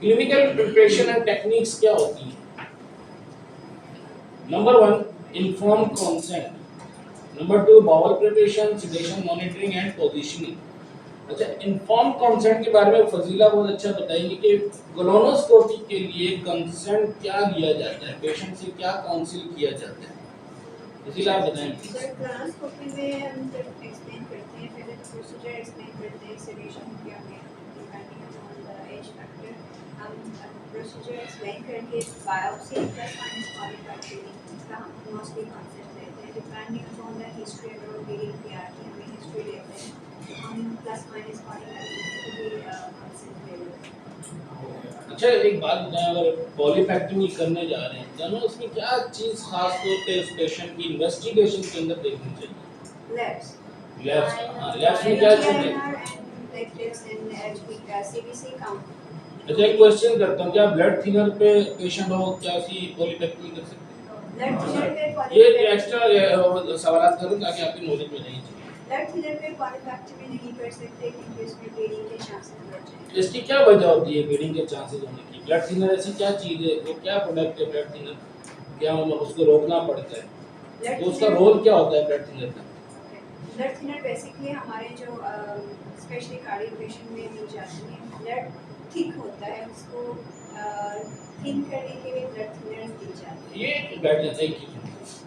Clinical preparation and techniques क्या होती है? Number 1, informed consent. Number 2, bowel preparation, sedation monitoring and positioning. अच्छा, inform consent के बारे में फजीला बहुत अच्छा बताएंगे कि कोलोनोस्कोपी के लिए कंसेंट क्या लिया जाता है, पेशेंट से क्या काउंसिल किया जाता है, फजीला आप बताएं प्लीज। सर कोलोनोस्कोपी में हम जब एक्सप्लेन करते हैं, पहले तो प्रोसीजर एक्सप्लेन करते हैं, सेडेशन क्या है, depending on the age factor. हम प्रोसीजर एक्सप्लेन करके बायोप्सी प्लस माइनस पॉलीफैक्टरिंग इसका हम मोस्टली कॉन्सेप्ट लेते हैं, डिपेंडिंग ऑन द हिस्ट्री। अगर वो ब्लीडिंग की आ रही है, हमें हिस्ट्री लेते हैं, हम प्लस माइनस पॉलीफैक्टरिंग को भी कॉन्सेप्ट ले लेते हैं। अच्छा, एक बात बताएं, अगर पॉलीफैक्टरी करने जा रहे हैं तो उसमें क्या चीज खास तौर पे इस पेशेंट की इन्वेस्टिगेशन के अंदर देखनी चाहिए? लैब्स लैब्स, हाँ, लैब्स में क्या चीजें? अच्छा, एक क्वेश्चन करता हूँ, क्या ब्लड थिनर पे पेशेंट हो क्या सी पॉलीफैक्टरी कर सकते हैं? ये एक्स्ट्रा सवाल कर रहा हूँ ताकि आपकी नॉलेज में नहीं चाहिए। ब्लड थिनर पे पॉलीफैक्टरी नहीं कर सकते क्योंकि उसमें ब्लीडिंग के चांसेस बढ़ जाएंगे। इसकी क्या वजह होती है ब्लीडिंग के चांसेस होने की? ब्लड थिनर ऐसी क्या चीज है, वो क्या प्रोडक्ट है ब्लड थिनर, क्या मतलब उसको रोकना पड़ता है, तो उसका रोल क्या होता है ब्लड थिनर का? ब्लड थिनर बेसिकली हमारे जो स्पेशली कार्डियक पेशेंट में दी जाती है, ब्लड थिक होता है, उसको थिन करने के लिए ब्लड थिनर दी जाती है। ये बैठ जाता है कि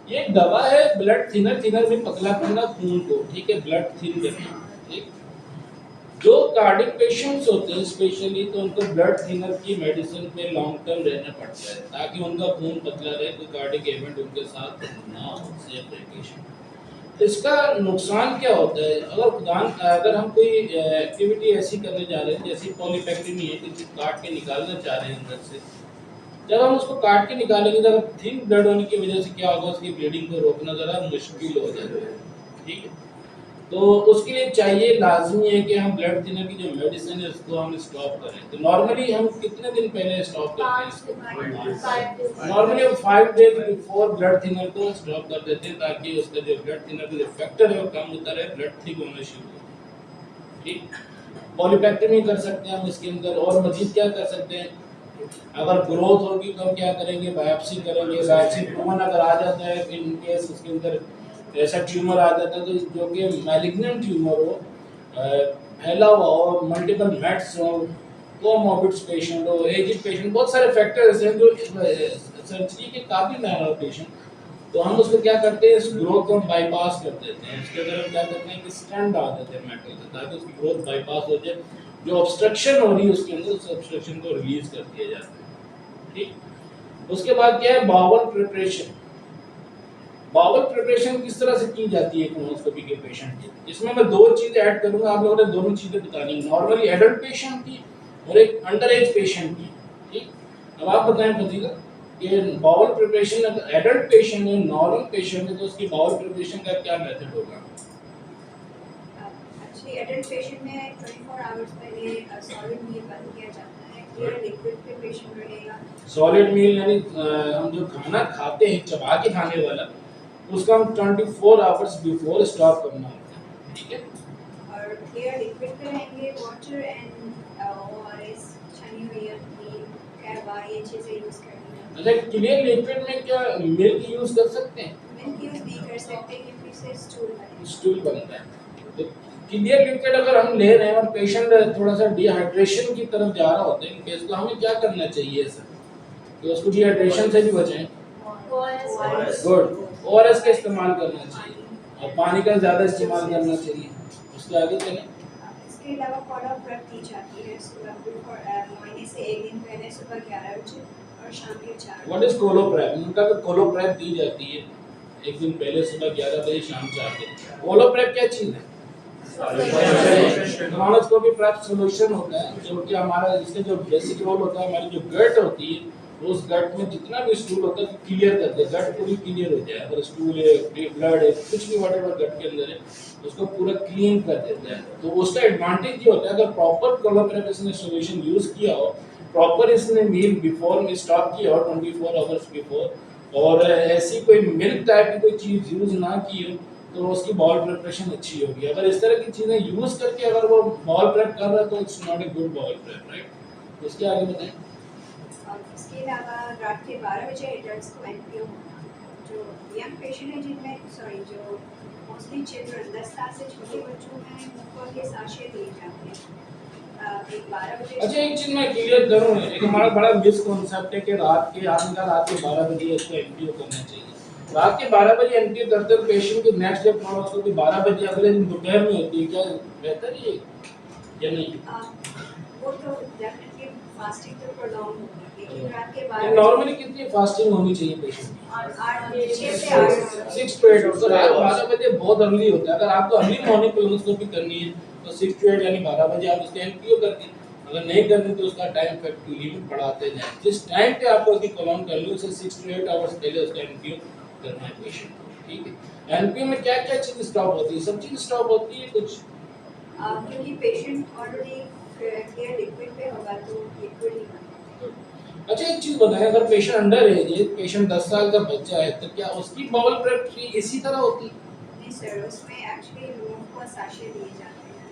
ये एक दवा है ब्लड थिनर, थिनर में पतला करना खून को, ठीक है, ब्लड थिन करना, ठीक। जो कार्डिक पेशेंट्स होते हैं स्पेशली, तो उनको ब्लड थिनर की मेडिसिन पे लॉन्ग टर्म रहना पड़ता है ताकि उनका खून पतला रहे, कोई कार्डिक इवेंट उनके साथ ना हो, सेफ रहे पेशेंट। इसका नुकसान क्या होता है अगर हम कोई एक्टिविटी ऐसी करने जा रहे हैं जैसे पॉलीपेक्टमी है, किसी काट के निकालना चाह रहे हैं अंदर से, जब हम उसको काट के निकालेंगे तो थिन ब्लड होने की वजह से क्या होगा, उसकी ब्लीडिंग को रोकना ज़रा मुश्किल हो जाता है, ठीक है। तो उसके लिए चाहिए, लाजमी है कि हम ब्लड थिनर की जो मेडिसिन है उसको हम स्टॉप करें। तो नॉर्मली हम कितने दिन पहले स्टॉप करते हैं? नॉर्मली हम 5 डेज बिफोर ब्लड थिनर को स्टॉप कर देते हैं ताकि उसका जो ब्लड थिनर का जो फैक्टर है वो कम होता रहे, ब्लड थिक होना शुरू हो, ठीक। पॉलीपेक्टमी कर सकते हैं हम इसके अंदर, और मजीद क्या कर सकते हैं, अगर ग्रोथ होगी तो हम क्या करेंगे, बायोप्सी करेंगे। बायोप्सी ट्यूमर अगर आ जाता है, इन केस उसके अंदर ऐसा ट्यूमर आ जाता है तो जो कि मैलिग्नेंट ट्यूमर हो, फैला हुआ हो, मल्टीपल मेट्स हो, कोमॉर्बिड पेशेंट हो, एजिड पेशेंट, बहुत सारे फैक्टर्स हैं जो सर्जरी के काबिल ना हो पेशेंट, तो हम उसको क्या करते हैं, इस ग्रोथ को बाईपास कर देते हैं। उसके अंदर हम क्या करते हैं कि स्टेंट डाल देते हैं मेटल से ताकि उसकी ग्रोथ बाईपास हो जाए, जो ऑब्स्ट्रक्शन हो रही है उसके अंदर उस ऑब्स्ट्रक्शन को रिलीज कर दिया जाता है, ठीक। उसके बाद क्या है, बाउल प्रिपरेशन। बाउल प्रिपरेशन किस तरह से की जाती है कोलोनोस्कोपी के पेशेंट की? इसमें मैं दो चीजें ऐड करूंगा, आप लोगों ने दोनों चीजें बतानी है, नॉर्मली एडल्ट पेशेंट की और एक अंडर एज पेशेंट की, ठीक। अब आप बताएं फजीला कि बाउल प्रिपरेशन एडल्ट पेशेंट है, नॉर्मल पेशेंट है, तो उसकी बाउल प्रिपरेशन का क्या मेथड होगा? एक्चुअली एडल्ट पेशेंट में 24 आवर्स पहले सॉलिड मील बंद किया जाता है, क्लियर लिक्विड पे पेशेंट रहेगा। सॉलिड मील यानी हम जो खाना खाते हैं चबा के खाने वाला, उसका हम 24 आवर्स बिफोर स्टॉप करना होता है, ठीक है। और क्लियर लिक्विड पे रहेंगे, वाटर एंड ओआरएस, छानी हुई मील, कहवा, ये चीज़ें यूज़ करनी है। अच्छा, क्लियर लिक्विड में क्या मिल्क यूज कर सकते हैं? मिल्क यूज़ नहीं कर सकते क्योंकि इससे स्टूल बनता है। तो क्लियर लिक्विड अगर हम ले रहे हैं और पेशेंट थोड़ा सा डिहाइड्रेशन की तरफ जा रहा होता है इनकेस, तो हमें क्या करना चाहिए सर कि उसको डिहाइड्रेशन से भी बचाएं? गुड, ओआरएस का इस्तेमाल करना चाहिए और पानी का ज़्यादा इस्तेमाल करना चाहिए। उसके आगे चलें। इसके अलावा कोलो प्रेप दी जाती है सुबह महीने से एक दिन पहले सुबह 11 बजे और शाम के 4 बजे। व्हाट इज कोलो प्रेप? उनका तो कोलो प्रेप दी जाती है एक दिन पहले सुबह 11 बजे, शाम 4 बजे। कोलो प्रेप क्या चीज़ है? कोलोनोस्कोपी प्रेप सॉल्यूशन होता है जो कि हमारा इसका जो बेसिक रोल होता है, हमारी जो गट होती है उस गट में जितना भी स्टूल होता है क्लियर कर दे, गट पूरी क्लियर हो जाए। अगर स्टूल है, ब्लड है, कुछ भी व्हाटएवर गट के अंदर है उसको पूरा क्लीन कर देता है। तो उसका एडवांटेज ये होता है अगर प्रॉपर कोलोप्रेप इसने सॉल्यूशन यूज किया हो, प्रॉपर इसने मील बिफोर में स्टॉप किया हो 24 आवर्स बिफोर, और ऐसी कोई मिल्क टाइप की कोई चीज़ यूज ना की हो, तो उसकी बॉल प्रिपरेशन अच्छी होगी। अगर इस तरह की चीज़ें यूज करके अगर वो बॉल प्रेप कर रहा है तो it's not a good ball prep, right. उसके आगे बताएं। और इसके अलावा रात के 12 बजे एडल्ट्स को एनपीओ होना, जो यंग पेशेंट है जिनमें जो मोस्टली चिल्ड्रन 10 साल से छोटे बच्चों में मुफ्त के साशे दिए जाते हैं एक 12 बजे। अच्छा, एक चीज मैं क्लियर करूं, एक हमारा बड़ा मिसकॉन्सेप्ट है कि रात के 12 बजे इसको एनपीओ करना चाहिए। रात के 12 बजे एनपीओ करते हैं पेशेंट के नेक्स्ट डे कोलोनोस्कोपी 12 बजे अगले दिन दोपहर में होती है, क्या बेहतर ये या नहीं? वो तो डेफिनेटली फास्टिंग तो प्रोलॉन्ग होगी, लेकिन रात के 12 नॉर्मली कितनी फास्टिंग होनी चाहिए पेशेंट की? 6 से 8 6 to 8 तो रात 12 बजे बहुत अर्ली होता है। अगर आपको अर्ली मॉर्निंग कोलोनोस्कोपी करनी है तो 6 to 8 यानी 12 बजे आप उसका एनपीओ करके, अगर नहीं करनी तो उसका टाइम फैक्टरली बढ़ाते जाएं। जिस टाइम पे आपको उसकी कोलोन करनी है उसे 6 to 8 आवर्स पहले उसका एनपीओ करना है पेशेंट को, ठीक है। एनपीओ में क्या-क्या चीज स्टॉप होती है? सब चीज स्टॉप होती है कुछ? क्योंकि पेशेंट ऑलरेडी क्लियर लिक्विड पे होगा तो लिक्विड ही बनेगा। अच्छा, एक चीज बताएं, अगर पेशेंट अंडर एज है, पेशेंट 10 साल का बच्चा है, तो क्या उसकी बाउल प्रेप इसी तरह होती है? नहीं सर, उसमें एक्चुअली मूव का साशे दिए जाते हैं,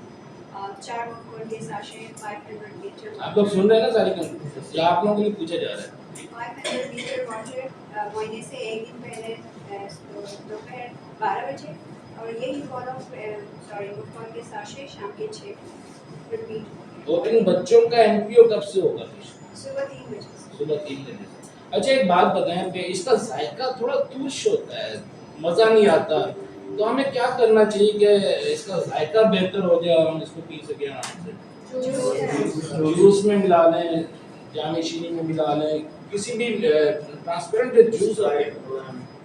4 मूव के साशे 500 लीटर। आप लोग सुन रहे हैं ना सारी कंफ्यूजन, या आप लोगों के लिए पूछा जा रहा है? 500 लीटर वाटर महीने से एक दिन पहले दोपहर 12 बजे, और यही फॉलो मूव के साशे शाम के 6 रिपीट। और इन बच्चों का एनपीओ कब से होगा? सुबह 3 बजे से। सुबह 3 बजे से। अच्छा, एक बात बताएं कि इसका जायका थोड़ा तुच्छ होता है, मज़ा नहीं आता, तो हमें क्या करना चाहिए कि इसका जायका बेहतर हो जाए और हम इसको पी सकें आराम से? जूस में मिला लें, जामे चीनी में मिला लें, किसी भी ट्रांसपेरेंट जूस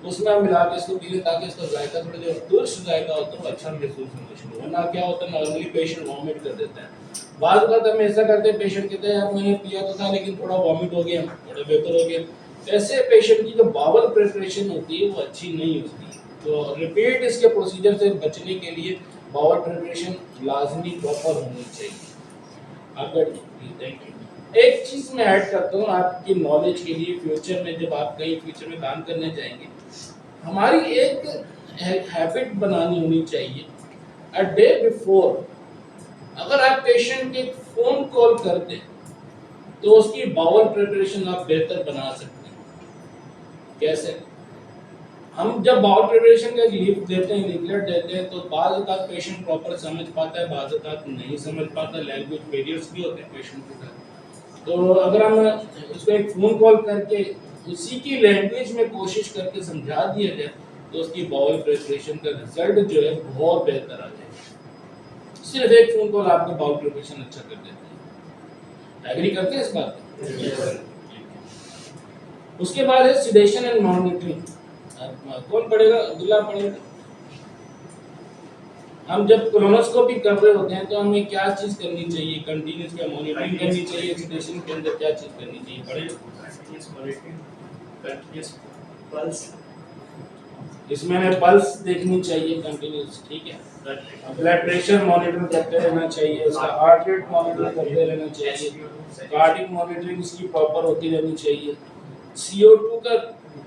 उसमें हम मिला के इसको पी लें, ताकि इसका जायका थोड़ा जो तुच्छ जायका होता है अच्छा महसूस होना शुरू। वरना क्या होता है, नॉर्मली पेशेंट वॉमिट कर देता है। बाद वक्त हम ऐसा करते हैं, पेशेंट कहते हैं यार मैंने पिया तो था लेकिन थोड़ा वॉमिट हो गया, थोड़ा बेहतर हो गया। ऐसे पेशेंट की जो बावल प्रिपरेशन होती है वो अच्छी नहीं होती। तो रिपीट इसके प्रोसीजर से बचने के लिए बावल प्रिपरेशन लाजमी प्रॉपर होनी चाहिए। आप थैंक यू। एक चीज़ मैं ऐड करता हूँ आपकी नॉलेज के लिए, फ्यूचर में जब आप कहीं फ्यूचर में काम करने जाएंगे, हमारी एक हैबिट बनानी होनी चाहिए। अ डे बिफोर अगर आप पेशेंट के फोन कॉल कर दें तो उसकी बाउल प्रिपरेशन आप बेहतर बना सकते हैं। कैसे? हम जब बाउल प्रिपरेशन का लीफ देते हैं, लीफलेट देते हैं, तो बाद का पेशेंट प्रॉपर समझ पाता है, बाद का नहीं समझ पाता, लैंग्वेज बैरियर्स भी होते हैं पेशेंट के साथ। तो अगर हम उसको एक फ़ोन कॉल करके उसी की लैंग्वेज में कोशिश करके समझा दिया जाए तो उसकी बाउल प्रिपरेशन का रिजल्ट जो है बहुत बेहतर आ जाएगा। सिर्फ एक फ़ोन कॉल आपका बाउल प्रिपरेशन अच्छा कर देता है। एग्री करते हैं इस बात पर? उसके बाद है सिडेशन एंड मॉनिटरिंग। कौन पढ़ेगा? अब्दुल्ला पढ़ेगा। हम जब कोलोनोस्कोपी कर रहे होते हैं तो हमें क्या चीज करनी चाहिए? कंटीन्यूअस क्या मॉनिटरिंग करनी चाहिए? सिडेशन के अंदर क्या चीज करनी चाहिए? पल्स, इसमें हमें पल्स देखनी चाहिए कंटीन्यूअस, ठीक है। ब्लड प्रेशर मॉनिटर करते रहना चाहिए, उसका हार्ट रेट मॉनिटर करते रहना चाहिए, कार्डियक मॉनिटरिंग इसकी प्रॉपर होती रहनी चाहिए। CO2 का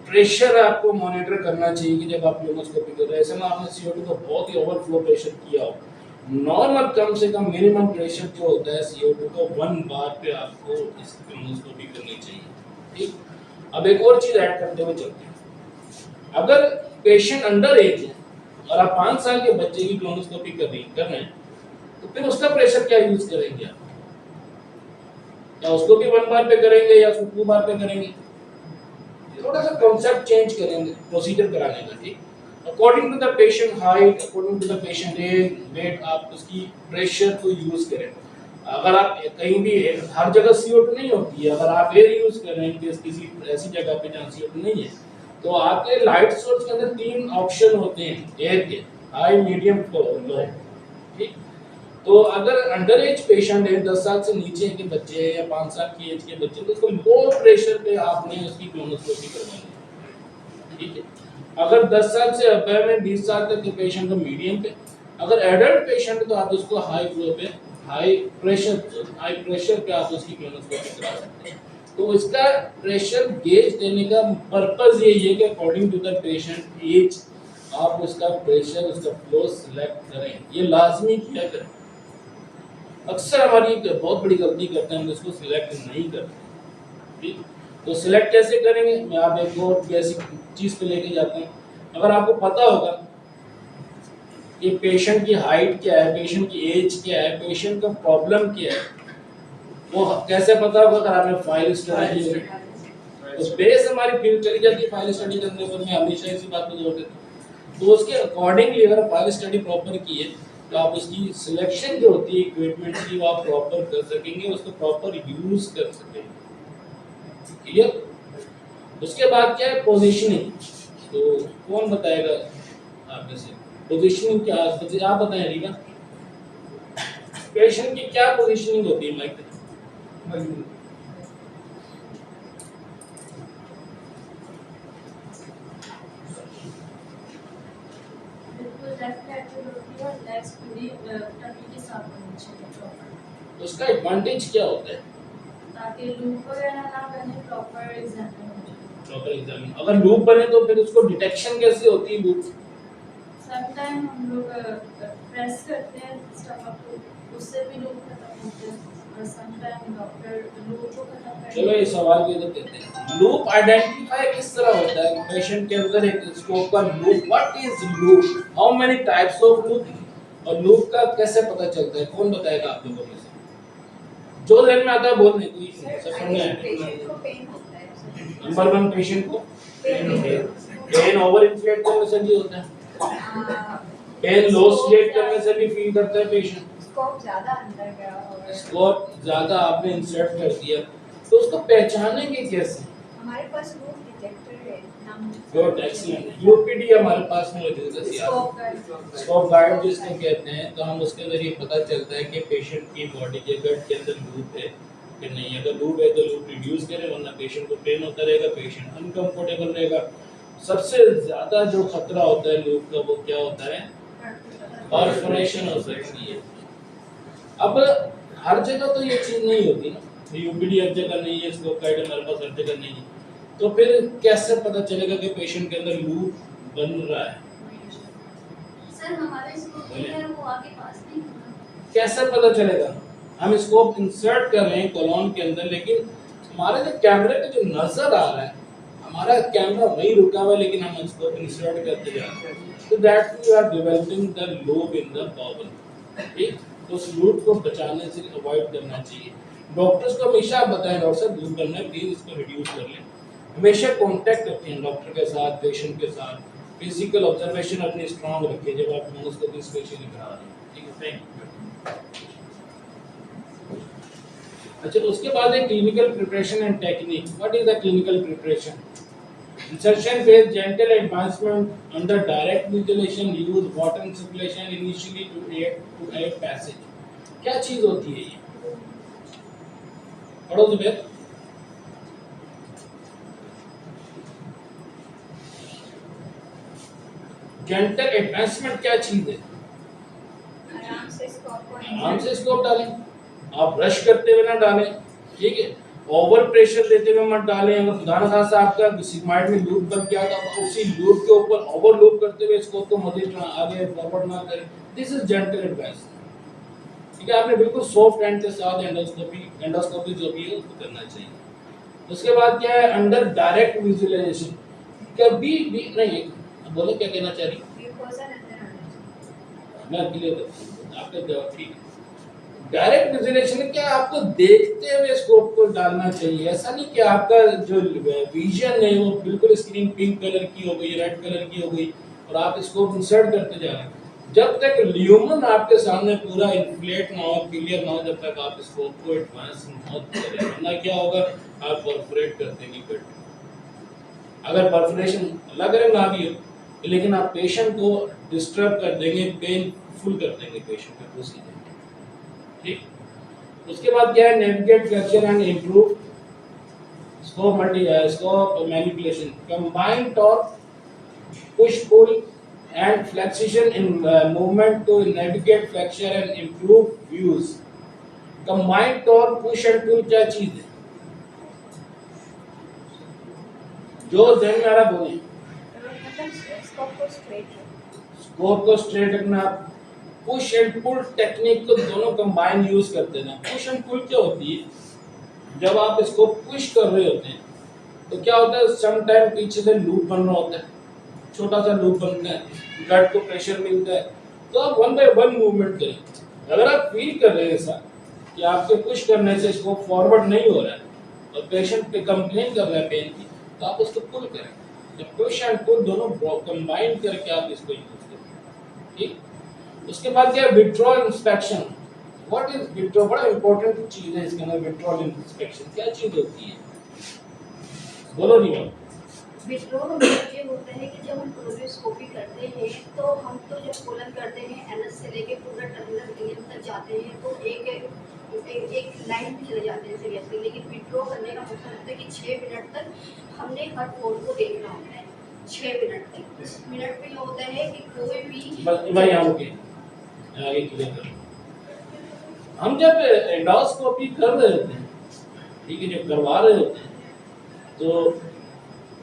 प्रेशर आपको मॉनिटर करना चाहिए कि जब आप कोलोनोस्कोपी कर रहे हैं, ऐसा ना आपने CO2 का बहुत ही ओवरफ्लो प्रेशर किया हो। नॉर्मल कम से कम मिनिमम प्रेशर जो होता है CO2 का 1 बार पे आपको इस कोलोनोस्कोपी करनी चाहिए, ठीक। अब एक और चीज ऐड करते हुए चलते हैं। अगर पेशेंट अंडर एज है और आप 5 साल के बच्चे की कोलोनोस्कोपी कर रहे हैं तो फिर उसका प्रेशर क्या यूज करेंगे आप? या उसको भी 1 बार पे करेंगे या उसको 2 बार पे करेंगे? थोड़ा सा कॉन्सेप्ट चेंज करेंगे प्रोसीजर कराने का, ठीक। According to the patient height, according to the patient age, weight, आप उसकी प्रेशर को यूज करें। अगर आप कहीं भी, हर जगह CO2 नहीं होती है, अगर आप एयर यूज कर रहे हैं किसी ऐसी जगह पे जहाँ CO2 नहीं है, तो आपके लाइट सोर्स के अंदर 3 ऑप्शन होते हैं एयर के, हाई, मीडियम, लो, ठीक। तो अगर अंडर एज पेशेंट है, 10 साल से नीचे के बच्चे हैं या 5 साल की एज के बच्चे, तो उसको लो प्रेशर पे आपने उसकी कोलोनोस्कोपी करवानी है, ठीक है। अगर 10 साल से अबव में 20 साल तक के पेशेंट को मीडियम पे, अगर एडल्ट पेशेंट तो आप उसको हाई फ्लो पे, हाई प्रेशर पे आप उसकी कोलोनोस्कोपी करा सकते हैं। तो इसका प्रेशर गेज देने का पर्पस यही है कि according to the patient age आप उसका प्रेशर, उसका फ्लो सिलेक्ट करें, ये लाजमी किया करें। अक्सर हमारी एक बहुत बड़ी गलती करते हैं, हम इसको सिलेक्ट नहीं करते। ठीक, तो सिलेक्ट कैसे करेंगे, मैं आप एक और बेसिक चीज़ पे लेके जाता हूँ। अगर आपको पता होगा कि पेशेंट की हाइट क्या है, पेशेंट की एज क्या है, पेशेंट का प्रॉब्लम क्या है, वो कैसे पता होगा? अगर आपने फाइल स्टडी की हो तो बेस हमारी फील्ड चली जाती है फाइल स्टडी करने पर। मैं हमेशा इसी बात पर जोर देता हूँ। तो उसके अकॉर्डिंगली अगर फाइल स्टडी प्रॉपर की है तो आप उसकी सिलेक्शन जो होती है इक्विपमेंट की वो आप प्रॉपर कर सकेंगे, उसको प्रॉपर यूज कर सकेंगे। क्लियर? उसके बाद क्या है, पोजीशनिंग। तो कौन बताएगा आप में से? पोजीशनिंग क्या, आप बताएं रीना। पेशेंट की क्या पोजीशनिंग होती है माइक? बिल्कुल लेफ्ट लेटरल होती है और लेग्स पूरी टमी के साथ होनी चाहिए प्रॉपर, उसका एडवांटेज क्या होता है? ताकि लूप वगैरह ना बने, प्रॉपर एग्जामिन हो जाए। Proper examine. अगर लूप बने तो फिर उसको डिटेक्शन कैसे होती है लूप? समटाइम हम लोग प्रेस करते हैं स्टमक को, उससे भी लूप खत्म होते हैं, और समटाइम डॉक्टर लूप को खत्म करने चलो ये सवाल भी तो कहते हैं, लूप आइडेंटिफाई किस तरह होता है पेशेंट के अंदर एक स्कोप का loop? What is loop? How many types of loop? और लूप का कैसे पता चलता है? कौन बताएगा आप लोगों में से? जो ध्यान में आता है बोलने कोई सब सुनना है। पेशेंट को पेन होता है सर। नंबर 1 पेशेंट को पेन पेन ओवर इन्फ्लेट करने से भी होता है, पेन लो स्लेट करने से भी फील करता है पेशेंट। स्कोप ज्यादा अंदर गया होगा, स्कोप ज्यादा आपने इंसर्ट कर दिया तो उसको पहचानेंगे कैसे? हमारे पास लूप डिटेक्टर है, नाम गुड, एक्सीलेंट। यूपीडी हमारे पास मौजूद है स्कोप यार, का स्कोप गाइड जिसको कहते हैं। तो हम उसके जरिए पता चलता है कि पेशेंट की बॉडी के गट के अंदर लूप है कि नहीं। अगर लूप है तो लूप रिड्यूस करें, वरना पेशेंट को पेन होता रहेगा, पेशेंट अनकंफर्टेबल रहेगा। सबसे ज्यादा जो खतरा होता है लूप का वो क्या होता है? परफोरेशन हो सकती है। अब हर जगह तो ये चीज नहीं होती ना, यूपीडी हर जगह नहीं है, स्कोप गाइड हमारे पास हर जगह नहीं है। तो फिर कैसे पता चलेगा कि पेशेंट के अंदर लूप बन रहा है? सर हमारे स्कोप है वो आगे पास नहीं होगा। कैसे पता चलेगा? हम स्कोप इंसर्ट कर रहे हैं कोलॉन के अंदर, लेकिन हमारे जो कैमरे पे जो नजर आ रहा है, हमारा कैमरा वहीं रुका हुआ है, लेकिन हम स्कोप इंसर्ट करते जा रहे हैं। तो that we are developing the loop in the bubble. ठीक, तो उस लूप को बचाने से अवॉइड करना चाहिए। डॉक्टर्स को हमेशा आप बताएं, डॉक्टर साहब लूप बनना है, प्लीज इसको रिड्यूस कर लें। हमेशा कांटेक्ट रखें डॉक्टर के साथ, पेशेंट के साथ। फिजिकल ऑब्जर्वेशन अपनी स्ट्रांग रखें जब आप मोनोस्कोपी स्पेशली करा रहे हैं। ठीक है, थैंक यू। अच्छा, उसके बाद है clinical preparation and technique. What is the clinical preparation? Insertion phase, gentle advancement under direct visualization, use water insufflation initially to aid passage. क्या चीज होती है ये? पढ़ो जुबैर। जेंटल एडवांसमेंट क्या चीज है? आराम से स्कोप को आराम से स्कोप डालें, आप रश करते हुए ना डालें। ठीक है, ओवर प्रेशर देते हुए मत डालें। अगर खुदा न खास्ता आपका सिग्माइड में लूप बन गया तो उसी लूप के ऊपर ओवर लूप करते हुए स्कोप को मजीद आगे फॉरवर्ड ना करें। This is gentle advice. ठीक है, आपने बिल्कुल सॉफ्ट हैंड के साथ एंडोस्कोपी जो भी है उसको करना चाहिए। उसके बाद क्या है? Under direct visualisation. कभी भी नहीं, बोलो क्या कहना चाह रही? ग्लूकोज अंदर आना चाहिए। मैं क्लियर करता हूं आपका जवाब। ठीक है, डायरेक्ट विजुअलाइजेशन क्या आपको देखते हुए स्कोप को डालना चाहिए। ऐसा नहीं कि आपका जो विजन है वो बिल्कुल स्क्रीन पिंक कलर की हो गई, रेड कलर की हो गई और आप स्कोप इंसर्ट करते जा रहे हैं। जब तक ल्यूमन आपके सामने पूरा इन्फ्लेट ना हो, क्लियर ना हो, जब तक आप स्कोप को एडवांस मत करें, वरना क्या होगा? आप परफोरेट कर देंगे कट। अगर परफोरेशन लग रहा ना भी हो, लेकिन आप पेशेंट को डिस्टर्ब कर देंगे, पेनफुल कर देंगे पेशेंट का प्रोसीजर। ठीक, उसके बाद क्या है? Navigate, flexion and improve scope manipulation, combine torque, push pull and flexion in movement to navigate flexure and improve views. Combined torque, push and pull क्या चीज है? जो ध्यान में आ रहा बोलिए। मतलब स्कोप को स्ट्रेट रखो। स्कोप को स्ट्रेट रखना, पुश एंड पुल टेक्निक को दोनों कंबाइन यूज करते हैं। पुश एंड पुल क्या होती है, जब आप इसको पुश कर रहे होते हैं तो क्या होता है, सम टाइम पीछे से लूप बन रहा होता है, छोटा सा लूप बनता है, गट को प्रेशर मिलता है, तो आप वन बाय वन मूवमेंट करें। अगर आप फील कर रहे हैं ऐसा कि आपके पुश करने से इसको फॉरवर्ड नहीं हो रहा है और पेशेंट पे कंप्लेन कर रहा है पेन की, तो आप उसको पुल करें। तो पुश एंड पुल दोनों कंबाइन करके आप इसको यूज करें, ठीक। उसके बाद क्या, withdrawal inspection. What is withdrawal? बड़ा इंपॉर्टेंट चीज है इसके अंदर। विथड्रॉल इंस्पेक्शन क्या चीज होती है, बोलो रीमा। विथड्रॉ मतलब ये होता है कि जब हम कोलोनोस्कोपी करते हैं तो हम तो जब कोलन करते हैं एनएस से लेके पूरा टर्मिनल एलियम तक जाते हैं तो एक लाइन पे चले जाते हैं सीरियसली। लेकिन विथड्रॉ करने का मतलब होता है कि 6 मिनट तक हमने हर फोन को देखना होता है। 6 मिनट तक, मिनट में ये होता है कि कोई भी बस भाई आगे क्लियर कर। हम जब एंडोस्कोपी कर रहे होते हैं, ठीक है, जब करवा रहे होते हैं तो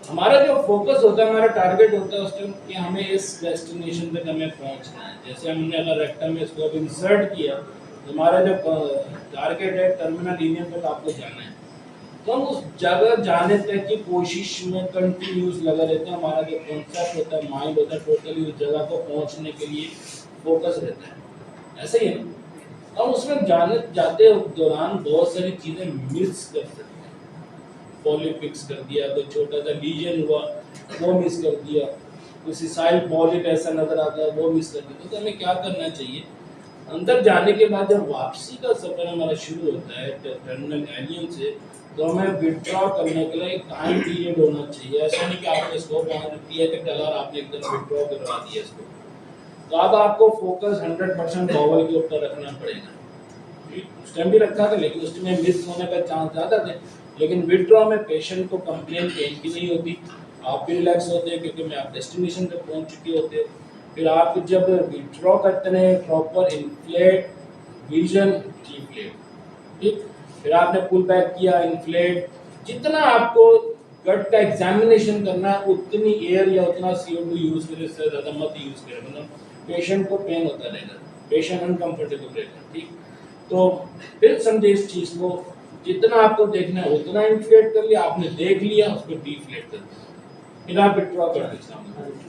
हमारा जो फोकस होता है, हमारा टारगेट होता है उस टाइम कि हमें इस डेस्टिनेशन तक हमें पहुंचना है। जैसे हमने अगर रेक्टम में इसको अब इंसर्ट किया तो हमारा जो टारगेट है टर्मिनल लीनियर तक आपको जाना है, तो हम उस जगह जाने तक की कोशिश में कंटिन्यूस लगा रहते हैं। हमारा जो कॉन्सेप्ट होता है, माइंड होता है, टोटली उस जगह को पहुंचने के लिए फोकस रहता है। ऐसे ही है, हम उसमें जाते दौरान बहुत सारी चीज़ें मिस कर सकते हैं। पॉलिप फिक्स कर दिया, कोई छोटा सा लीजन हुआ वो मिस कर दिया, कोई सिसाइल पॉलिप ऐसा नजर आता है वो मिस कर दिया। तो हमें क्या करना चाहिए, अंदर जाने के बाद जब वापसी का सफर हमारा शुरू होता है टर्मिनल एलियन से, तो हमें विथड्रॉ करने के लिए एक टाइम पीरियड होना चाहिए। ऐसा नहीं कि आपने इसको $5 और आपने एकदम विथड्रॉ करवा दिया इसको, तो अब आपको फोकस 100% बॉवल के ऊपर रखना पड़ेगा। उस टाइम भी रखा था लेकिन उस टाइम मिस होने का चांस ज़्यादा थे। लेकिन विथड्रॉ में पेशेंट को कंप्लेन पेन की नहीं होती, आप भी रिलैक्स होते हैं क्योंकि मैं आप डेस्टिनेशन तक पहुंच चुके होते हैं। फिर आप जब विथड्रॉ करते हैं प्रॉपर इन्फ्लेट, विजन, डिफ्लेट, ठीक। फिर आपने पुल बैक किया, इन्फ्लेट, जितना आपको गट का एग्जामिनेशन करना है उतनी एयर या उतना CO2 यूज़ करें, इससे ज़्यादा मत यूज़ करें, मतलब पेशेंट को पेन होता रहेगा, पेशेंट अनकंफर्टेबल रहेगा, ठीक। तो फिर समझे इस चीज़ को, जितना आपको देखना है उतना इन्फ्लेट कर लिया, आपने देख लिया, उसको डिफ्लेट कर दिया, फिर आप विथड्रॉ कर दीजिए।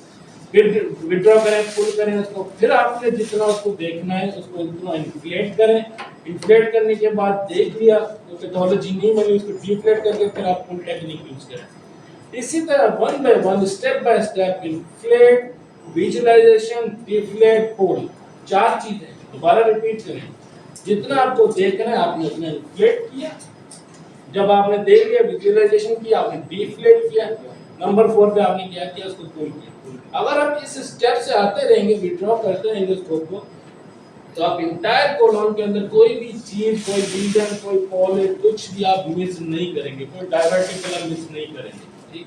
फिर विथड्रॉ करें, पुल करें उसको, फिर आपने जितना उसको देखना है उसको इतना इन्फ्लेट करें। इन्फ्लेट करने के बाद देख लिया तो पैथोलॉजी नहीं मिली, उसको डिफ्लेट करके फिर आप पुल टेक्निक यूज करें। इसी तरह one by one, step by step, inflate, visualisation, deflate, pull, 4 चीजें दोबारा रिपीट करें। जितना आपको देखना है आपने उतना इन्फ्लेट किया, जब आपने देख लिया विजुअलाइजेशन किया, आपने डिफ्लेट किया, नंबर 4 पे आपने क्या किया, उसको पुल किया। अगर आप इस स्टेप से आते रहेंगे, विथड्रॉ करते रहेंगे स्कोप को, तो आप इंटायर कोलोन के अंदर कोई भी चीज, कोई रीजन, कोई पॉलिप, कुछ भी आप मिस नहीं करेंगे, कोई डायवर्टिकुलर मिस नहीं करेंगे, ठीक।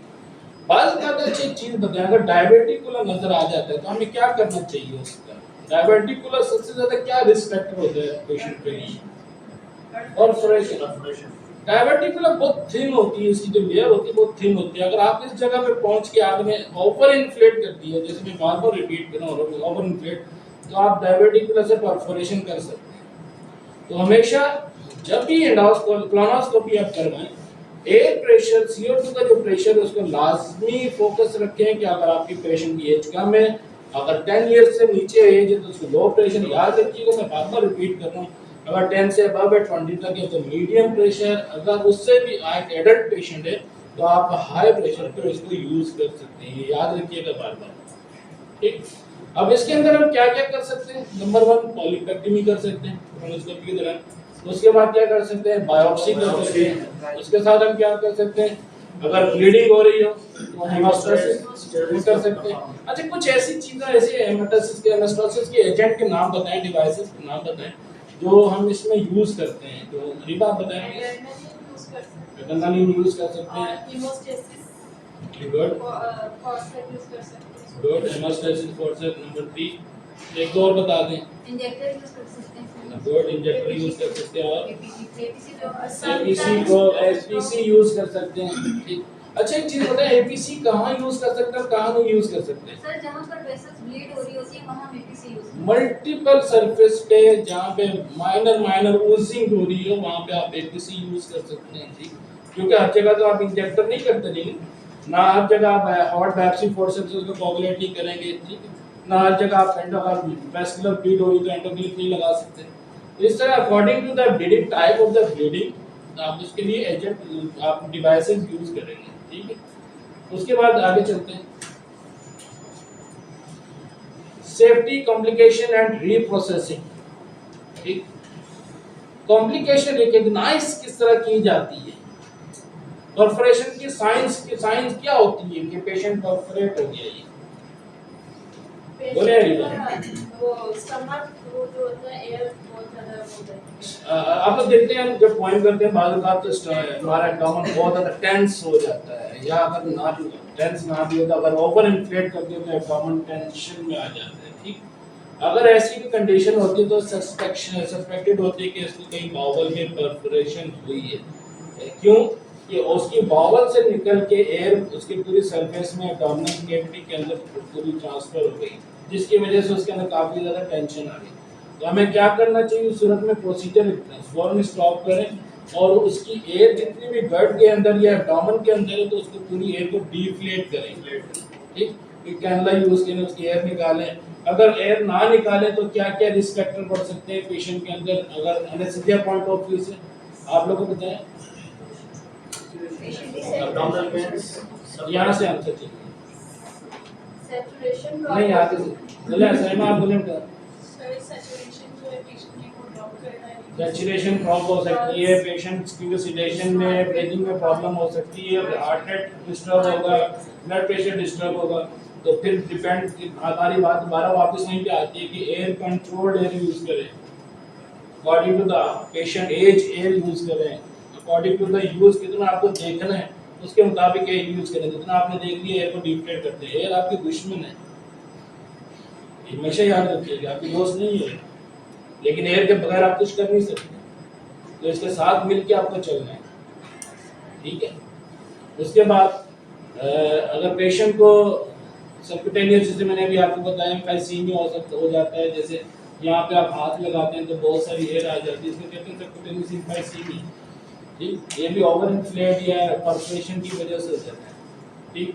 बात अच्छी चीज बताएं, अगर डायवर्टिकुलर नजर आ जाता है तो हमें क्या करना चाहिए उसका। डायवर्टिकुलर सबसे ज्यादा क्या रिस्क फैक्टर होता है पेशेंट के लिए, और फ्रेशन। डायवर्टिकुलर बहुत थिन होती है, इसकी जो लेयर होती है बहुत थिन होती है। अगर आप इस जगह पे पहुंच के आपने ओवर इन्फ्लेट कर दिया, जैसे मैं बार बार रिपीट कर रहा हूँ, ओवर इन्फ्लेट, तो आप डायवर्टिकुलर से परफोरेशन कर सकते हैं। तो हमेशा जब भी कोलोनोस्कोपी आप करवाएं, एयर प्रेशर, CO2 का जो प्रेशर है उसको लाजमी फोकस रखें कि अगर आपकी पेशेंट की एज कम है, अगर 10 ईयर्स से नीचे एज है तो उसको लो प्रेशर। याद रखिएगा, मैं बार बार रिपीट कर रहा हूँ, अगर 10 से अबव है, 20 तक है तो मीडियम प्रेशर, अगर उससे भी एक एडल्ट पेशेंट है तो आप हाई प्रेशर पर इसको यूज कर सकते हैं, याद रखिएगा बार बार, ठीक। अब इसके अंदर हम क्या क्या कर सकते हैं, नंबर 1 पॉलीपेक्टमी कर सकते हैं कोलोनोस्कोपी के दौरान। उसके बाद क्या कर सकते हैं, बायोप्सी कर सकते हैं। उसके साथ हम क्या कर सकते हैं, अगर ब्लीडिंग हो रही हो तो हेमोस्टेसिस कर सकते हैं। अच्छा, कुछ ऐसी चीजें, ऐसे हेमोस्टेसिस के एजेंट के नाम बताएं, डिवाइसेस के नाम बताएं जो हम इसमें यूज करते हैं। तो रिबा आप बताएंगे। एड्रेनालिन यूज कर सकते हैं, good good, haemostasis forceps number 3। एक दो और बता दें, इंजेक्टर यूज कर सकते हैं, गुड, इंजेक्टर यूज कर सकते हैं, और एपीसी एपीसी को एसपीसी यूज कर सकते हैं, ठीक। अच्छा एक चीज बताएं, एपीसी कहाँ यूज कर सकते हैं और कहाँ नहीं यूज कर सकते हैं? सर जहाँ पर वेसल्स ब्लीड हो रही होती है वहाँ हम एपीसी यूज करते हैं। मल्टीपल सरफेस पे जहाँ पे माइनर ऊजिंग हो रही है वहाँ पे आप एपीसी यूज कर सकते हैं, ठीक। क्योंकि हर जगह तो आप इंजेक्टर नहीं करते, लेकिन ना हर जगह आप हॉट बायोप्सी फोर्सेप्स उसको कोगुलेट नहीं करेंगे, ठीक है। ना हर जगह आप वेस्कुलर ब्लीड हो रही तो एंडोक्लिप नहीं लगा सकते। तो इस तरह according to the bleeding type of the bleeding आप उसके लिए एजेंट आप डिवाइसेस यूज करेंगे, ठीक है। उसके बाद आगे चलते हैं, सेफ्टी कॉम्प्लिकेशन एंड रीप्रोसेसिंग, ठीक। कॉम्प्लिकेशन रिकॉग्नाइज किस तरह की जाती है, परफोरेशन की साइंस क्या होती है कि पेशेंट परफोरेट हो गया, ये बोले वो स्टमक वो जो होता है एयर बहुत ज्यादा हो जाती है। आप लोग देखते हैं जब पॉइंट करते हैं बाद में तो हमारा एब्डोमेन बहुत ज्यादा टेंस हो जाता है, या अगर ना भी टेंस ना भी हो तो अगर ओवर इन्फ्लेट कर दिया तो एब्डोमेन टेंशन में आ जाता है, ठीक। अगर ऐसी भी कंडीशन होती है तो सस्पेक्टेड होती है कि इसको कहीं बाउल में परफोरेशन हुई है, क्यों कि उसकी बाउल से निकल के एयर उसकी पूरी सरफेस में एब्डोमिनल कैविटी के अंदर पूरी ट्रांसफर हो गई, जिसकी वजह से उसके अंदर काफी ज्यादा टेंशन आ गई। तो हमें क्या करना चाहिए उस सूरत में, प्रोसीजर फौरन स्टॉप करें और उसकी एयर जितनी भी गट के अंदर या एब्डोमेन के अंदर है तो उसको पूरी एयर को डिफ्लेट करें, ठीक। कैनुला यूज करें, उसकी एयर निकालें। अगर एयर ना निकालें तो क्या क्या रिस्क फैक्टर बढ़ सकते हैं पेशेंट के अंदर, अगर एनेस्थीसिया पॉइंट ऑफ व्यू से आप लोगों को बताएं। abdominal pains, यहाँ से आंसर चाहिए, सैचुरेशन नहीं आगे से बोले सही आप बोले क्या सर सैचुरेशन जो है पेशेंट को ड्रॉप करना है। सैचुरेशन ड्रॉप हो सकती है, पेशेंट की सिडेशन में ब्रीथिंग में प्रॉब्लम हो सकती है, हार्ट रेट डिस्टर्ब होगा, ब्लड प्रेशर डिस्टर्ब होगा। तो फिर डिपेंड हमारी बात दोबारा वापस वहीं पे आती है कि एयर कंट्रोल्ड एयर यूज करें, according to the patient age air use करें, अकॉर्डिंग टू द यूज कितना आपको देखना है उसके मुताबिक एयर यूज करें। जितना आपने देख लिया एयर को डिफ्लेट करते हैं, एयर आपकी दुश्मन है, हमेशा याद रखिएगा, आपकी दोस्त नहीं है, लेकिन एयर के बगैर आप कुछ कर नहीं सकते, तो इसके साथ मिलके आपको चलना है, ठीक है। उसके बाद अगर पेशेंट को सबक्यूटेनियस, जैसे मैंने अभी आपको बताया एम्फाइसीमिया हो जाता है, जैसे यहाँ पे आप हाथ लगाते हैं तो बहुत सारी एयर आ जाती है, इसको कहते हैं सबक्यूटेनियस एम्फाइसीमिया, ठीक। ये भी ओवर इन्फ्लेट या परफोरेशन की वजह से हो जाता है, ठीक।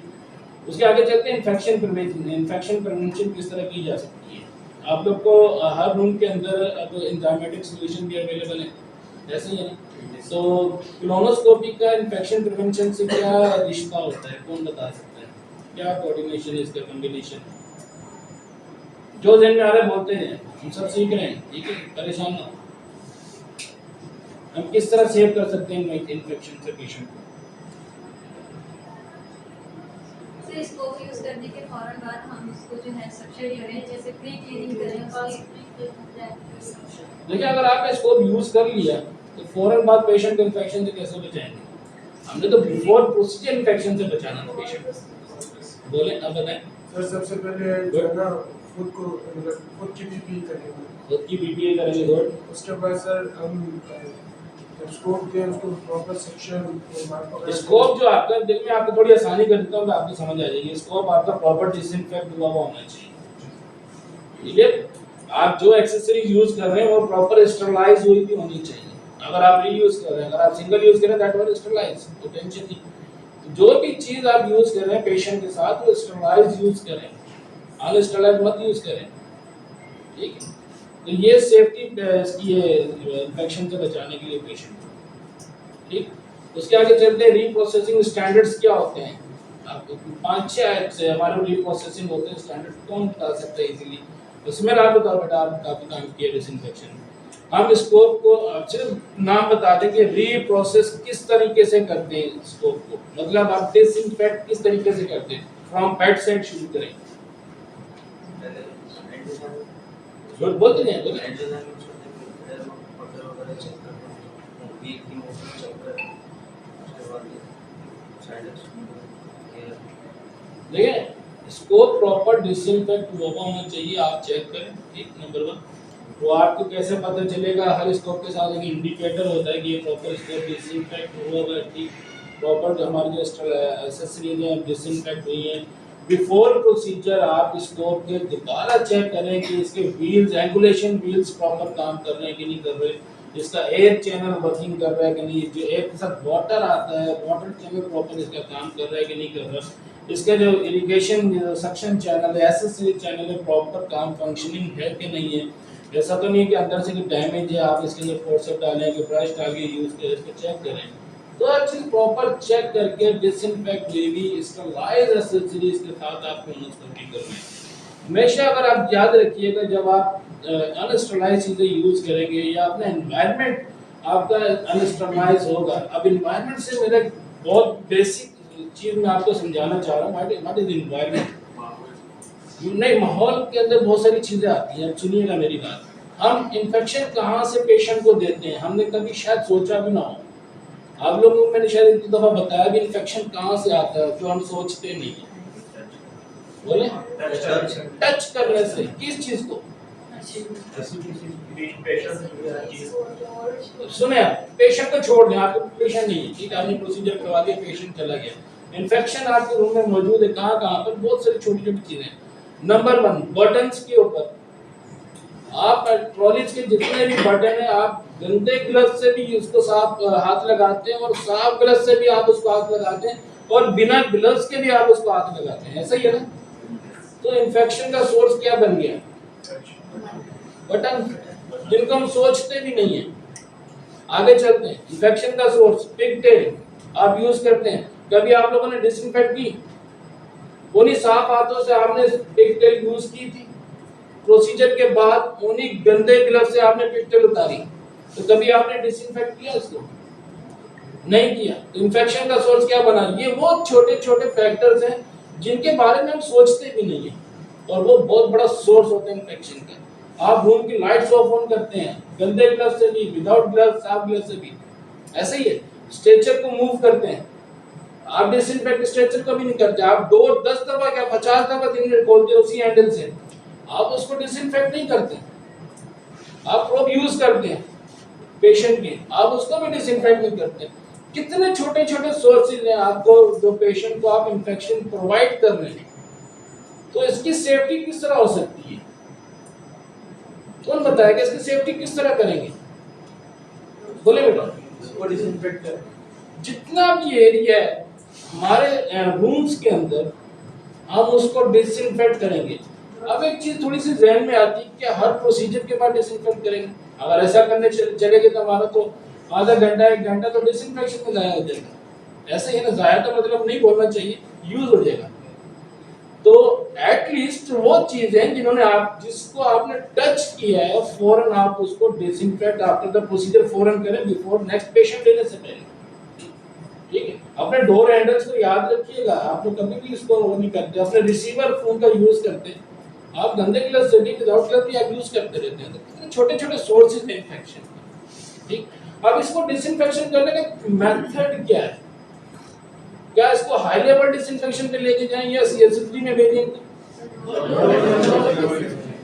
उसके आगे चलते हैं इन्फेक्शन प्रिवेंशन। इन्फेक्शन प्रिवेंशन किस तरह की जा सकती है, आप लोग को हर रूम के अंदर अब एंजाइमेटिक सॉल्यूशन भी अवेलेबल है, ऐसे ही है ना। तो कोलोनोस्कोपी का इन्फेक्शन प्रिवेंशन से क्या रिश्ता होता है, कौन बता सकता है, क्या कोऑर्डिनेशन है इसका, कॉम्बिनेशन? जो जहन में आ रहा है बोलते हैं, हम सब सीख रहे हैं, ठीक है, परेशान ना हो। हम किस तरह सेव कर सकते हैं इन्फेक्शन से पेशेंट को? से स्कोप यूज करने के फौरन बाद हम उसको जो है सक्शन करें, जैसे प्री क्लीनिंग करें उसकी। देखिए अगर आपने स्कोप यूज कर लिया तो फौरन बाद पेशेंट को इन्फेक्शन से कैसे बचाएंगे? हमने तो बिफोर प्रोसीजर इन्फेक्शन से बचाना है पेशेंट। बोले अब बताएं। सर सबसे पहले जो है ना खुद की पीपीई करेंगे, खुद की पीपीए करेंगे, गुड। उसके बाद सर हम जब स्कोप दें उसको प्रॉपर सेक्शन स्कोप जो आपका, देखिए मैं आपको थोड़ी आसानी कर देता हूँ, आपको समझ आ जाएगी। स्कोप आपका प्रॉपर डिसइंफेक्ट हुआ होना चाहिए, ठीक है। आप जो एक्सेसरीज यूज कर रहे हैं वो प्रॉपर स्टरलाइज हुई भी होनी चाहिए। अगर आप रीयूज कर रहे हैं, अगर आप सिंगल यूज कर रहे हैं दैट वाज स्टरलाइज, तो टेंशन नहीं। तो जो भी चीज आप यूज कर रहे हैं पेशेंट के साथ वो स्टरलाइज यूज करें, अनस्टरलाइज मत यूज करें, ठीक है। तो ये सेफ्टी इसकी है इन्फेक्शन से बचाने के लिए पेशेंट को, ठीक। उसके आगे चलते हैं रीप्रोसेसिंग स्टैंडर्ड्स क्या होते हैं। आपको 5-6 से हमारे रीप्रोसेसिंग होते हैं स्टैंडर्ड, कौन बता सकता है इजीली? उसमें आप बताओ बेटा, आप काफी काम किया डिसइंफेक्शन। हम स्कोप को सिर्फ नाम बता दें कि रीप्रोसेस किस तरीके से करते हैं स्कोप को, मतलब आप डिसइंफेक्ट किस तरीके से करते हैं। फ्रॉम बेड साइड शुरू करें, बोलते नहीं बोले। देखिए स्कोप प्रॉपर डिसइंफेक्ट हुआ होना चाहिए, आप चेक करें, ठीक, नंबर 1। तो आपको कैसे पता चलेगा? हर स्कोप के साथ एक इंडिकेटर होता है कि ये प्रॉपर स्कोप डिसइंफेक्ट हुआ है, ठीक। प्रॉपर जो हमारी जो एसेसरीज हैं डिसइंफेक्ट हुई हैं। बिफोर प्रोसीजर आप स्कोप के दोबारा चेक करें कि इसके व्हील्स एंगुलेशन व्हील्स प्रॉपर काम कर रहे हैं कि नहीं कर रहे, इसका एयर चैनल वर्किंग कर रहा है कि नहीं, जो एयर के साथ वाटर आता है वाटर चैनल प्रॉपर इसका काम कर रहा है कि नहीं कर रहा, इसका जो इरिगेशन सक्शन चैनल है एसेसरी चैनल है प्रॉपर काम फंक्शनिंग है कि नहीं है। ऐसा तो नहीं है कि अंदर से कोई डैमेज है आप इसके अंदर फोर्सेप डालें कि ब्रश डाल के यूज़ करें, इसको चेक करें। तो हर चीज़ प्रॉपर चेक करके डिसइंफेक्ट बेबी स्टरलाइज एसेसरीज के साथ आपको यूज़ करके करना है। हमेशा अगर आप याद रखिएगा जब आप अनस्टरलाइज चीज़ें यूज़ करेंगे या अपना एनवायरनमेंट आपका अनस्टरलाइज होगा। अब एनवायरनमेंट से मेरा बहुत बेसिक चीज़ मैं आपको समझाना चाह रहा हूँ, व्हाट इज एनवायरनमेंट। नहीं, माहौल के अंदर बहुत सारी चीज़ें आती हैं। अब सुनिएगा मेरी बात, हम इन्फेक्शन कहाँ से पेशेंट को देते हैं हमने कभी शायद सोचा भी ना हो। आप लोगों को मैंने शायद एक दफ़ा बताया भी इन्फेक्शन कहाँ से आता है जो हम सोचते नहीं है। बोले टच करने से, किस चीज़ को? सुने आप, पेशेंट को छोड़ दें, आपको पेशेंट नहीं है, ठीक है, आपने प्रोसीजर करवा दिया, पेशेंट चला गया। इन्फेक्शन आपके रूम में मौजूद है, कहाँ कहाँ पर? बहुत सारी छोटी छोटी चीज़ें। नंबर 1 बटन्स के ऊपर, आप ट्रॉलीज के जितने भी बटन है आप गंदे ग्लव्स से भी उसको साफ हाथ लगाते हैं और साफ ग्लव्स से भी आप उसको हाथ लगाते हैं और बिना ग्लव्स के भी आप उसको हाथ लगाते हैं, ऐसा ही है ना? तो इन्फेक्शन का सोर्स क्या बन गया? बटन, जिनको हम सोचते भी नहीं है। आगे चलते हैं, इन्फेक्शन का सोर्स पिगटेल आप यूज करते हैं। कभी आप लोगों ने डिसइंफेक्ट की? उन्हीं साफ हाथों से आपने पिगटेल यूज की थी, प्रोसीजर के बाद उन्हीं गंदे ग्लव से आपने पिगटेल उतारी, तो कभी आपने डिसइंफेक्ट किया इसको? नहीं किया। तो इन्फेक्शन का सोर्स क्या बना? ये वो छोटे छोटे फैक्टर्स हैं जिनके बारे में हम सोचते भी नहीं है और वो बहुत बड़ा सोर्स होता है इन्फेक्शन का। आप रूम की लाइट्स ऑफ ऑन करते हैं गंदे ग्लव से भी, विदाउट ग्लव, साफ ग्लव से भी, ऐसे ही है। स्ट्रेचर को मूव करते हैं, आप डिसइंफेक्ट स्ट्रेचर कभी नहीं करते। आप डोर 10 दफा क्या 50 दफा दिन में खोलते हो उसी हैंडल से, आप उसको डिसइंफेक्ट नहीं करते। आप प्रोब यूज करते हैं पेशेंट के, आप उसको भी डिसइंफेक्ट नहीं करते। कितने छोटे छोटे सोर्सेज हैं आपको जो पेशेंट को आप इन्फेक्शन प्रोवाइड कर रहे हैं। तो इसकी सेफ्टी किस तरह हो सकती है? कौन बताएगा इसकी सेफ्टी किस तरह करेंगे? बोले बेटा। उसको डिसइंफेक्ट कर, जितना भी एरिया है हमारे रूम्स के अंदर हम उसको डिसइंफेक्ट करेंगे। अब एक चीज थोड़ी सी जहन में आती है कि हर प्रोसीजर के बाद डिसइंफेक्ट करेंगे। अगर ऐसा करने चलेंगे तो हमारा तो आधा घंटा 1 घंटा तो डिसइंफेक्शन में जाया हो जाएगा। ऐसे ही ना, जाया तो मतलब नहीं बोलना चाहिए, यूज हो जाएगा। तो एटलीस्ट वो चीजें जिन्होंने आप जिसको आपने टच किया है फौरन आप उसको डिसइंफेक्ट आफ्टर द प्रोसीजर फौरन करें, बिफोर नेक्स्ट पेशेंट लेने से पहले, ठीक है। अपने डोर हैंडल्स को याद रखिएगा, आप लोग कभी भी इसको वो नहीं करते, अपने रिसीवर फोन का यूज करते हैं, आप गंदे ग्लव्स से भी विदाउट ग्लव्स भी आप यूज करते रहते हैं। तो कितने छोटे छोटे सोर्सेज हैं इन्फेक्शन के, ठीक। अब इसको डिसइंफेक्शन करने का मेथड क्या है? क्या इसको हाई लेवल डिसइंफेक्शन पे लेके जाएं या CSSD में भेजें?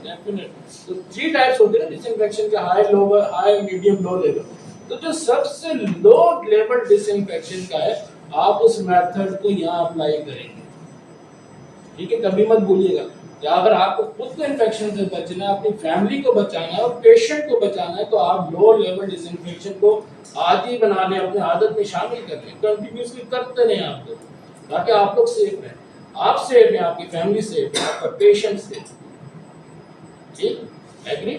डेफिनेटली। तो 3 टाइप्स होते हैं डिसइंफेक्शन के, high, lower, high, medium, low level. तो जो सबसे लो लेवल डिसइंफेक्शन का है आप उस मेथड को यहाँ अप्लाई करेंगे, ठीक है। कभी मत भूलिएगा कि अगर आपको खुद को इन्फेक्शन से बचना है, अपनी फैमिली को बचाना है और पेशेंट को बचाना है, तो आप लो लेवल डिसइंफेक्शन को आदि बना लें, अपने आदत में शामिल कर लें, कंटिन्यूसली करते रहें आप लोग, ताकि आप लोग सेफ रहें, आप सेफ हैं, आपकी फैमिली सेफ है, आपका पेशेंट सेफ, ठीक। एग्री?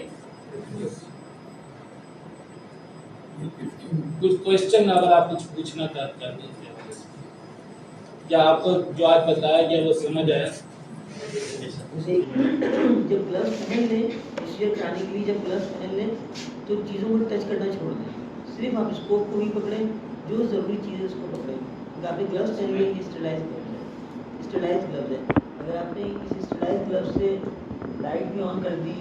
कुछ क्वेश्चन अगर आप कुछ पूछना चाहते हैं क्या आपको जो आज बताया गया वो समझ आया? जैसे जब ग्लव्स पहन लें, प्रोसीजर कराने के लिए जब ग्लव्स पहन लें तो चीज़ों को टच करना छोड़ दें, सिर्फ आप स्कोप को ही पकड़ें, जो ज़रूरी चीज़ है उसको पकड़ें। अगर आपने ग्लव्स पहन लिए, ये स्टेलाइज ग्लव्स है, स्टेलाइज ग्लव्स है। अगर आपने इस स्टेलाइज ग्लव्स से लाइट भी ऑन कर दी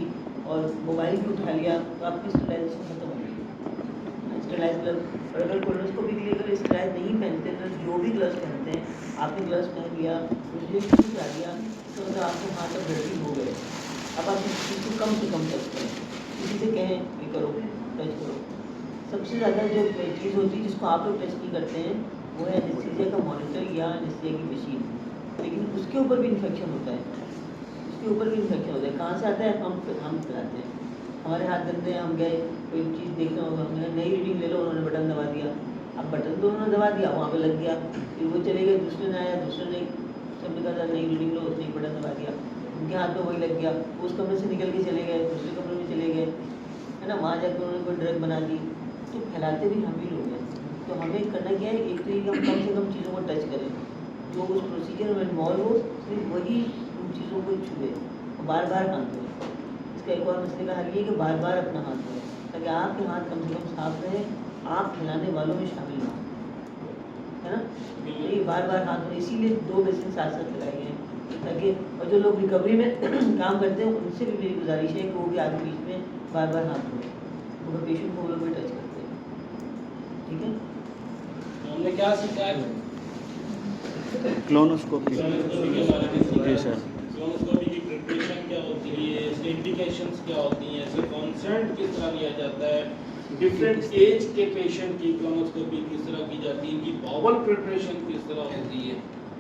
और मोबाइल भी उठा लिया तो आपकी स्टेलाइजेशन खत्म हो गई। स्टेलाइज ग्लव्स, और अगर कोलोनोस्कोपी के लिए अगर स्टेलाइज नहीं पहनते तो जो भी ग्लव्स पहनते हैं, आपने ग्लव्स पहन लिया, प्रोसीजर शुरू करा दिया तो मतलब आपके हाथ तक गड़बड़ी हो गए। अब आप इस चीज़ को कम से कम टच करें, किसी से कहें कि करो, टच करो। सबसे ज़्यादा जो चीज़ होती है जिसको आप लोग टच नहीं करते हैं वो है एनेस्थीसिया का मॉनिटर या एनेस्थीसिया की मशीन, लेकिन उसके ऊपर भी इन्फेक्शन होता है, उसके ऊपर भी इन्फेक्शन होता है। कहाँ से आता है? हम फैलाते हैं, हमारे हाथ गंदे, हम गए कोई चीज़ देखना होगा, हमने नई रीडिंग ले लो, उन्होंने बटन दबा दिया, अब बटन तो उन्होंने दबा दिया, वहाँ पे लग गया, फिर वो चले गए, दूसरे ने आया, दूसरे ने सबने कहा था नई रीडिंग लो, उसने एक बटन दबा दिया, उनके हाथ में वही लग गया, उस कमरे से निकल के चले गए, दूसरे कमरे में चले गए, है ना, वहाँ जाकर उन्होंने कोई ड्रग बना दी, तो फैलाते भी हम ही लोग हैं। तो हमें करना क्या है, एक तो ये कि हम कम से कम चीज़ों को टच करें, जो उस प्रोसीजर में इन्वॉल्व हो, सिर्फ वही उन चीज़ों को छुए, बार बार हाथ धोए। इसका एक और मसले का हल ये है कि बार बार अपना हाथ धोएं, ताकि आपके हाथ कम से कम साफ रहे, आप फैलाने वालों में शामिल ना हो, है ना। ये बार बार हाथ धोए, इसीलिए 2 बेसिन साथ साथ लगाए हैं, ताकि और जो लोग रिकवरी में काम करते हैं उनसे भी मेरी गुजारिश है कि वो भी आगे बीच में बार बार हाथ धोएं, वो पेशेंट को वो लोग भी टच करते हैं, ठीक है। हमने क्या सीखा है? क्लोनोस्कोपी। क्लोनोस्कोपी के बारे में सीखा जी है। सर। क्लोनोस्कोपी की प्रिपरेशन क्या होती है, इसके इंडिकेशंस क्या होती हैं, इसका कंसेंट किस तरह लिया जाता है, डिफरेंट एज के पेशेंट की क्लोनोस्कोपी किस तरह की जाती है, इनकी बाउल प्रिपरेशन किस तरह होती है,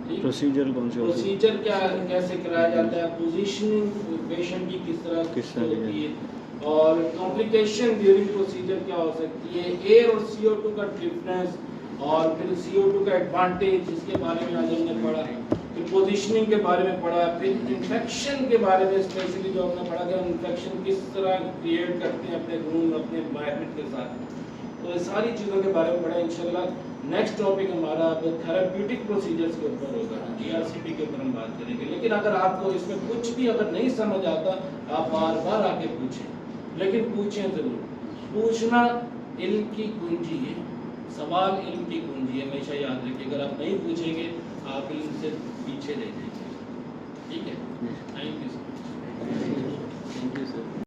ठीक? प्रोसीजर कौन से होते हैं? प्रोसीजर क्या कैसे कराया जाता है, पोजीशनिंग पेशेंट की किस तरह किस तरह की होती है, और कॉम्प्लिकेशन ड्यूरिंग प्रोसीजर क्या हो सकती है, एयर और CO2 का डिफरेंस, और फिर CO2 का एडवांटेज, जिसके बारे में आज हमने पढ़ा, फिर पोजीशनिंग के बारे में पढ़ा, फिर इन्फेक्शन के बारे में स्पेशली जो हमने पढ़ा कि हम इन्फेक्शन किस तरह क्रिएट करते हैं अपने रूम अपने एनवायरनमेंट के साथ। तो ये सारी चीज़ों के बारे में पढ़ा। इंशाल्लाह नेक्स्ट टॉपिक हमारा अब थेरेप्यूटिक प्रोसीजर्स के ऊपर होगा, TRCP के ऊपर हम बात करेंगे। लेकिन अगर आपको इसमें कुछ भी अगर नहीं समझ आता, आप बार बार आके पूछें, लेकिन पूछें ज़रूर। पूछना इल्म की कुंजी है, सवाल इल्म की कुंजी है, हमेशा याद रखिए। अगर आप नहीं पूछेंगे आप इल्म से पीछे रह जाएंगे, ठीक है। Thank you sir. Thank you sir.